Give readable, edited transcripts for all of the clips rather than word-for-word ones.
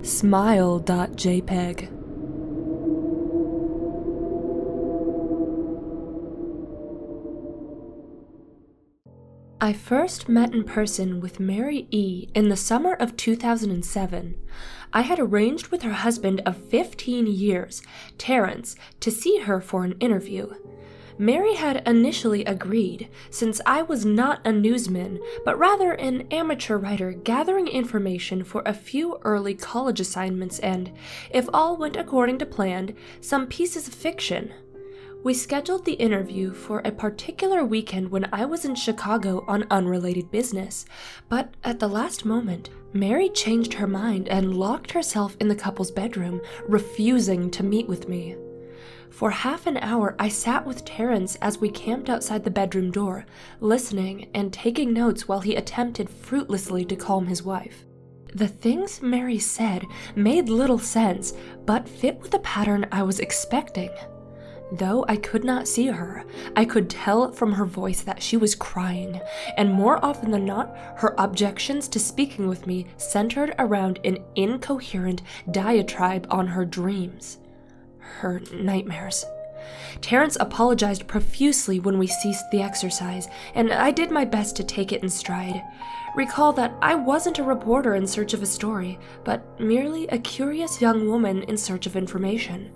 Smile.jpg. I first met in person with Mary E. in the summer of 2007. I had arranged with her husband of 15 years, Terrence, to see her for an interview. Mary had initially agreed, since I was not a newsman, but rather an amateur writer gathering information for a few early college assignments and, if all went according to plan, some pieces of fiction. We scheduled the interview for a particular weekend when I was in Chicago on unrelated business, but at the last moment, Mary changed her mind and locked herself in the couple's bedroom, refusing to meet with me. For half an hour, I sat with Terrence as we camped outside the bedroom door, listening and taking notes while he attempted fruitlessly to calm his wife. The things Mary said made little sense, but fit with the pattern I was expecting. Though I could not see her, I could tell from her voice that she was crying, and more often than not, her objections to speaking with me centered around an incoherent diatribe on her dreams. Her nightmares. Terrence apologized profusely when we ceased the exercise, and I did my best to take it in stride. Recall that I wasn't a reporter in search of a story, but merely a curious young woman in search of information.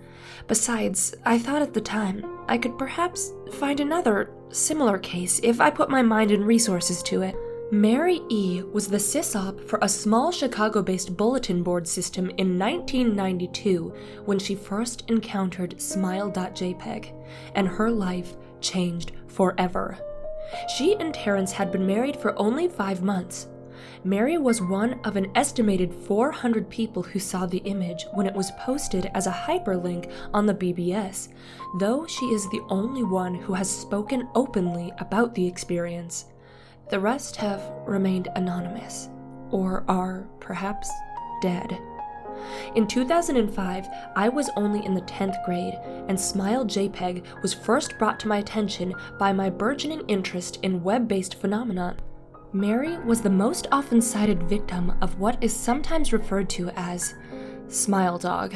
Besides, I thought at the time I could perhaps find another similar case if I put my mind and resources to it. Mary E. was the sysop for a small Chicago-based bulletin board system in 1992 when she first encountered Smile.jpg, and her life changed forever. She and Terrence had been married for only 5 months. Mary was one of an estimated 400 people who saw the image when it was posted as a hyperlink on the BBS, though she is the only one who has spoken openly about the experience. The rest have remained anonymous, or are perhaps dead. In 2005, I was only in the 10th grade, and Smile.jpg was first brought to my attention by my burgeoning interest in web-based phenomenon. Mary was the most often cited victim of what is sometimes referred to as Smile Dog,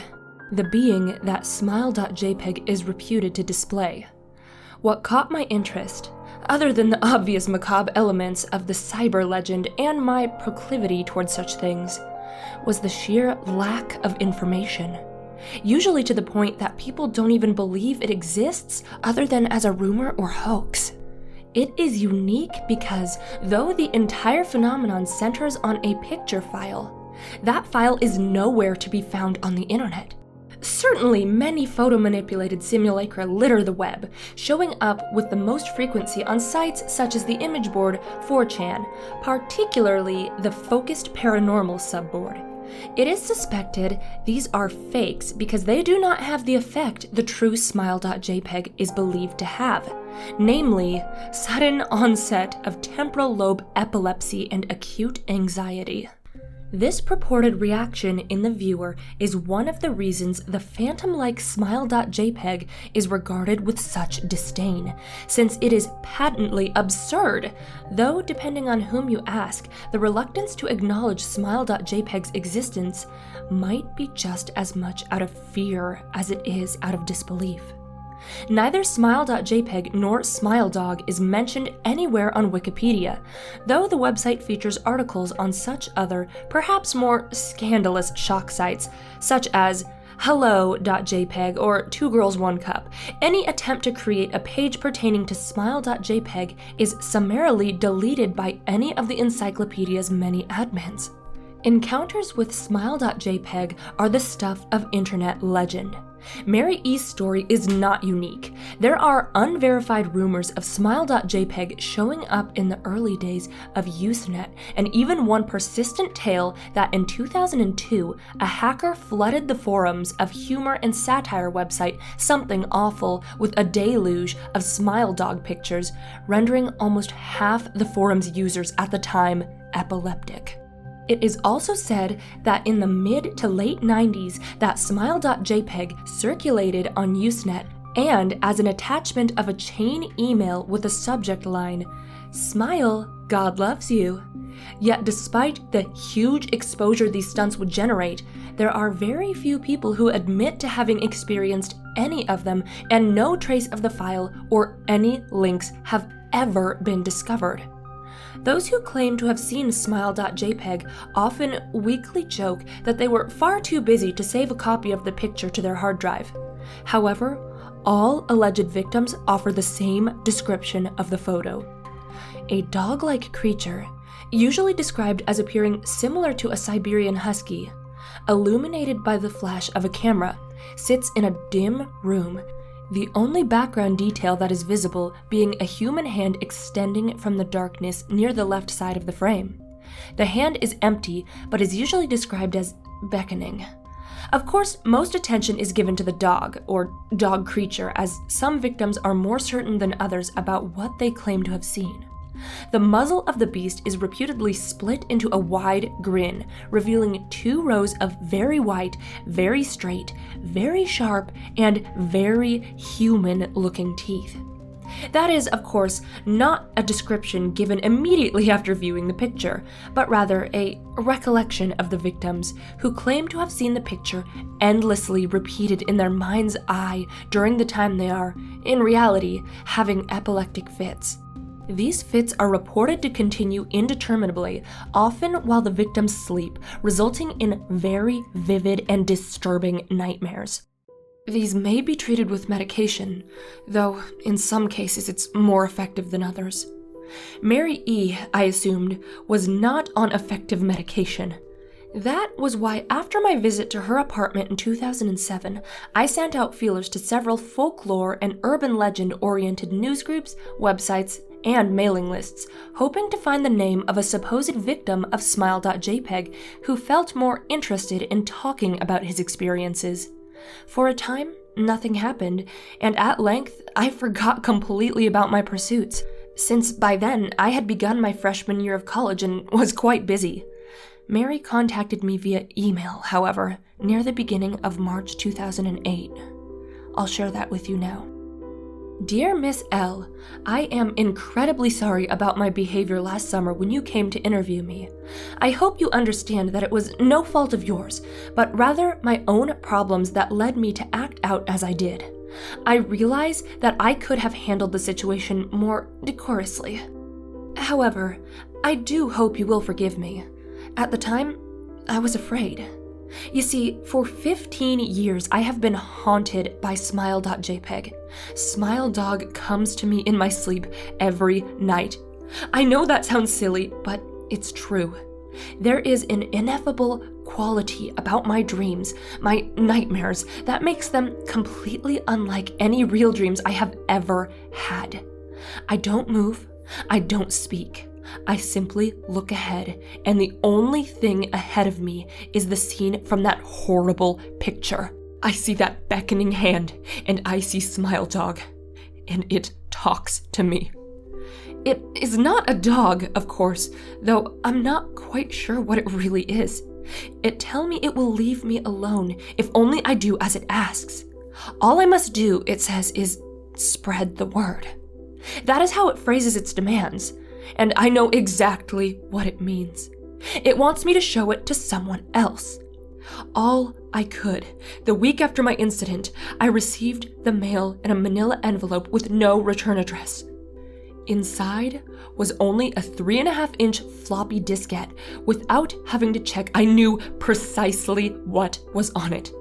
the being that Smile.jpg is reputed to display. What caught my interest, other than the obvious macabre elements of the cyber legend and my proclivity towards such things, was the sheer lack of information, usually to the point that people don't even believe it exists other than as a rumor or hoax. It is unique because, though the entire phenomenon centers on a picture file, that file is nowhere to be found on the internet. Certainly, many photo-manipulated simulacra litter the web, showing up with the most frequency on sites such as the image board 4chan, particularly the Focused Paranormal subboard. It is suspected these are fakes because they do not have the effect the true Smile.jpg is believed to have, namely, sudden onset of temporal lobe epilepsy and acute anxiety. This purported reaction in the viewer is one of the reasons the phantom-like Smile.jpg is regarded with such disdain, since it is patently absurd, though depending on whom you ask, the reluctance to acknowledge Smile.jpg's existence might be just as much out of fear as it is out of disbelief. Neither Smile.jpg nor SmileDog is mentioned anywhere on Wikipedia, though the website features articles on such other, perhaps more scandalous shock sites, such as Hello.jpg or Two Girls One Cup. Any attempt to create a page pertaining to Smile.jpg is summarily deleted by any of the encyclopedia's many admins. Encounters with Smile.jpg are the stuff of internet legend. Mary E.'s story is not unique. There are unverified rumors of Smile.jpg showing up in the early days of Usenet, and even one persistent tale that in 2002, a hacker flooded the forums of humor and satire website Something Awful with a deluge of Smile Dog pictures, rendering almost half the forum's users at the time epileptic. It is also said that in the mid to late 90s that Smile.jpg circulated on Usenet and as an attachment of a chain email with a subject line, "Smile, God loves you." Yet despite the huge exposure these stunts would generate, there are very few people who admit to having experienced any of them, and no trace of the file or any links have ever been discovered. Those who claim to have seen Smile.jpg often weakly joke that they were far too busy to save a copy of the picture to their hard drive. However, all alleged victims offer the same description of the photo. A dog-like creature, usually described as appearing similar to a Siberian husky, illuminated by the flash of a camera, sits in a dim room, the only background detail that is visible being a human hand extending from the darkness near the left side of the frame. The hand is empty, but is usually described as beckoning. Of course, most attention is given to the dog, or dog creature, as some victims are more certain than others about what they claim to have seen. The muzzle of the beast is reputedly split into a wide grin, revealing 2 rows of very white, very straight, very sharp, and very human-looking teeth. That is, of course, not a description given immediately after viewing the picture, but rather a recollection of the victims, who claim to have seen the picture endlessly repeated in their mind's eye during the time they are, in reality, having epileptic fits. These fits are reported to continue indeterminably, often while the victims sleep, resulting in very vivid and disturbing nightmares. These may be treated with medication, though in some cases it's more effective than others. Mary E., I assumed, was not on effective medication. That was why after my visit to her apartment in 2007, I sent out feelers to several folklore and urban legend-oriented news groups, websites, and mailing lists, hoping to find the name of a supposed victim of Smile.jpg who felt more interested in talking about his experiences. For a time, nothing happened, and at length, I forgot completely about my pursuits, since by then I had begun my freshman year of college and was quite busy. Mary contacted me via email, however, near the beginning of March 2008. I'll share that with you now. Dear Miss L, I am incredibly sorry about my behavior last summer when you came to interview me. I hope you understand that it was no fault of yours, but rather my own problems that led me to act out as I did. I realize that I could have handled the situation more decorously. However, I do hope you will forgive me. At the time, I was afraid. You see, for 15 years, I have been haunted by Smile.jpg. Smile Dog comes to me in my sleep every night. I know that sounds silly, but it's true. There is an ineffable quality about my dreams, my nightmares, that makes them completely unlike any real dreams I have ever had. I don't move, I don't speak. I simply look ahead, and the only thing ahead of me is the scene from that horrible picture. I see that beckoning hand, and I see Smile Dog, and it talks to me. It is not a dog, of course, though I'm not quite sure what it really is. It tells me it will leave me alone if only I do as it asks. All I must do, it says, is spread the word. That is how it phrases its demands. And I know exactly what it means. It wants me to show it to someone else. All I could. The week after my incident, I received the mail in a manila envelope with no return address. Inside was only a 3.5-inch floppy diskette. Without having to check, I knew precisely what was on it.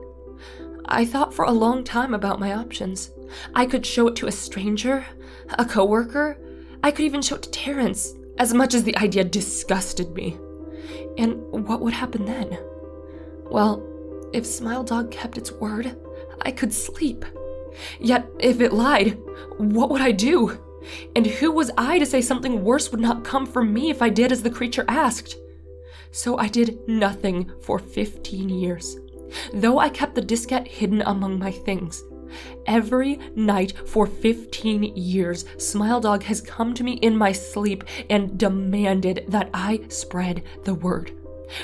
I thought for a long time about my options. I could show it to a stranger, a coworker. I could even show it to Terrence, as much as the idea disgusted me. And what would happen then? Well, if Smile Dog kept its word, I could sleep. Yet, if it lied, what would I do? And who was I to say something worse would not come from me if I did as the creature asked? So I did nothing for 15 years, though I kept the diskette hidden among my things. Every night for 15 years, Smile Dog has come to me in my sleep and demanded that I spread the word.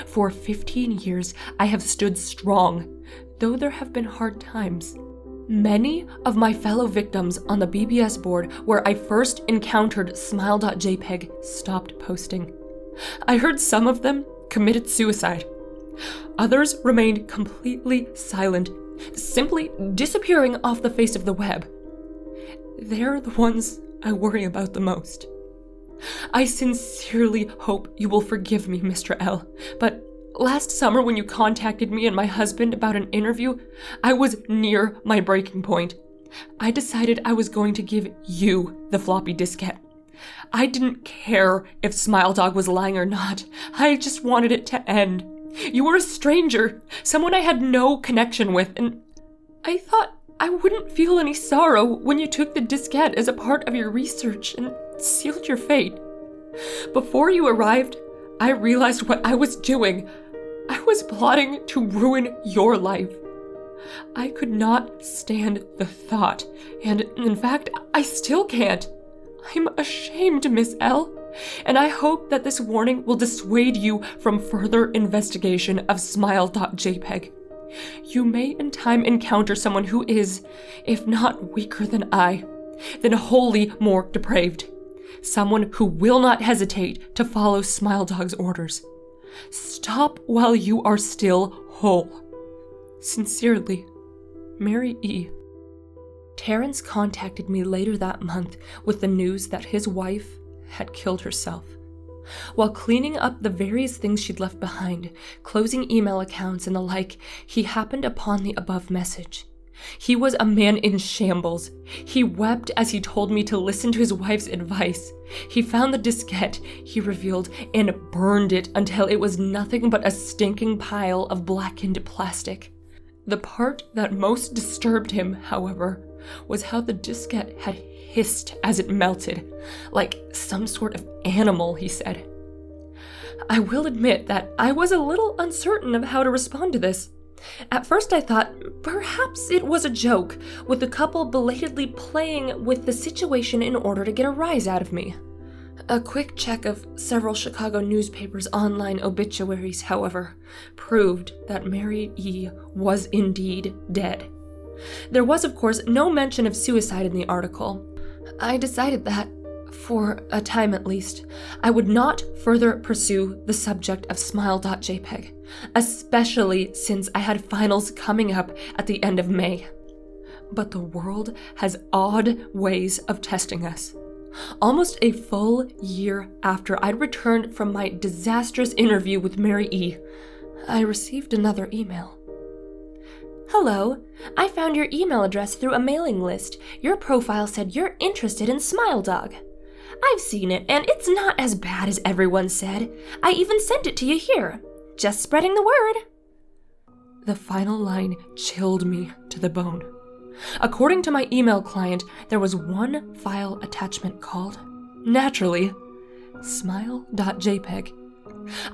For 15 years, I have stood strong, though there have been hard times. Many of my fellow victims on the BBS board where I first encountered Smile.jpg stopped posting. I heard some of them committed suicide. Others remained completely silent, simply disappearing off the face of the web. They're the ones I worry about the most. I sincerely hope you will forgive me, Mr. L, but last summer when you contacted me and my husband about an interview, I was near my breaking point. I decided I was going to give you the floppy diskette. I didn't care if Smile Dog was lying or not. I just wanted it to end. You were a stranger, someone I had no connection with, and I thought I wouldn't feel any sorrow when you took the diskette as a part of your research and sealed your fate. Before you arrived, I realized what I was doing. I was plotting to ruin your life. I could not stand the thought, and in fact, I still can't. I'm ashamed, Miss L, and I hope that this warning will dissuade you from further investigation of Smile.jpg. You may in time encounter someone who is, if not weaker than I, then wholly more depraved. Someone who will not hesitate to follow Smile Dog's orders. Stop while you are still whole. Sincerely, Mary E. Terrence contacted me later that month with the news that his wife had killed herself. While cleaning up the various things she'd left behind, closing email accounts and the like, he happened upon the above message. He was a man in shambles. He wept as he told me to listen to his wife's advice. He found the diskette, he revealed, and burned it until it was nothing but a stinking pile of blackened plastic. The part that most disturbed him, however, was how the diskette had hissed as it melted, like some sort of animal, he said. I will admit that I was a little uncertain of how to respond to this. At first I thought perhaps it was a joke, with the couple belatedly playing with the situation in order to get a rise out of me. A quick check of several Chicago newspapers' online obituaries, however, proved that Mary E. was indeed dead. There was, of course, no mention of suicide in the article. I decided that, for a time at least, I would not further pursue the subject of Smile.jpg, especially since I had finals coming up at the end of May. But the world has odd ways of testing us. Almost a full year after I'd returned from my disastrous interview with Mary E., I received another email. Hello, I found your email address through a mailing list. Your profile said you're interested in Smile Dog. I've seen it, and it's not as bad as everyone said. I even sent it to you here. Just spreading the word. The final line chilled me to the bone. According to my email client, there was one file attachment called, naturally, Smile.jpg.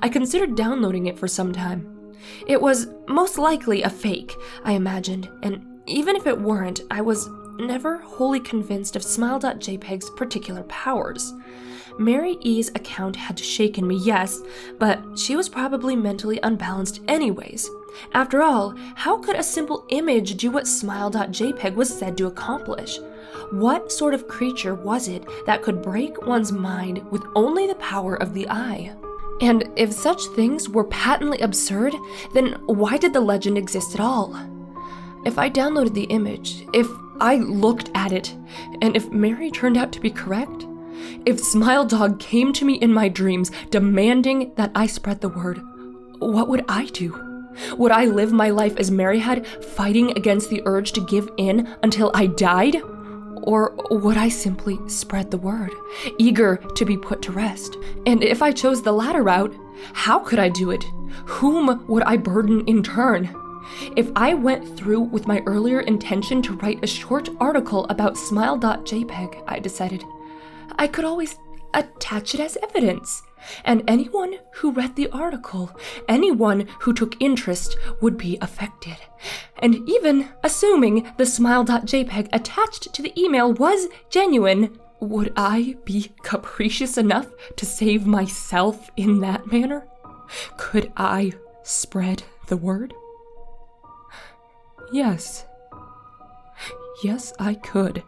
I considered downloading it for some time. It was most likely a fake, I imagined, and even if it weren't, I was never wholly convinced of Smile.jpg's particular powers. Mary E.'s account had shaken me, yes, but she was probably mentally unbalanced anyways. After all, how could a simple image do what Smile.jpg was said to accomplish? What sort of creature was it that could break one's mind with only the power of the eye? And if such things were patently absurd, then why did the legend exist at all? If I downloaded the image, if I looked at it, and if Mary turned out to be correct, if Smile Dog came to me in my dreams demanding that I spread the word, what would I do? Would I live my life as Mary had, fighting against the urge to give in until I died? Or would I simply spread the word, eager to be put to rest? And if I chose the latter route, how could I do it? Whom would I burden in turn? If I went through with my earlier intention to write a short article about Smile.jpg, I decided, I could always attach it as evidence. And anyone who read the article, anyone who took interest would be affected. And even assuming the Smile.jpg attached to the email was genuine, would I be capricious enough to save myself in that manner? Could I spread the word? Yes. Yes, I could.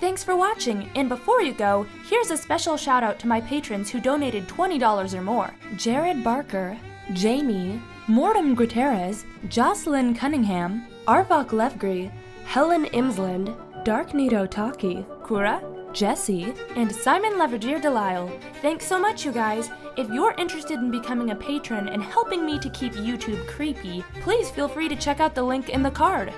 Thanks for watching, and before you go, here's a special shout out to my patrons who donated $20 or more. Jared Barker, Jamie, Mortem Gutierrez, Jocelyn Cunningham, Arvok Levgry, Helen Imsland, Dark Nito Taki, Kura, Jesse, and Simon Leverdier Delisle. Thanks so much, you guys. If you're interested in becoming a patron and helping me to keep YouTube creepy, please feel free to check out the link in the card.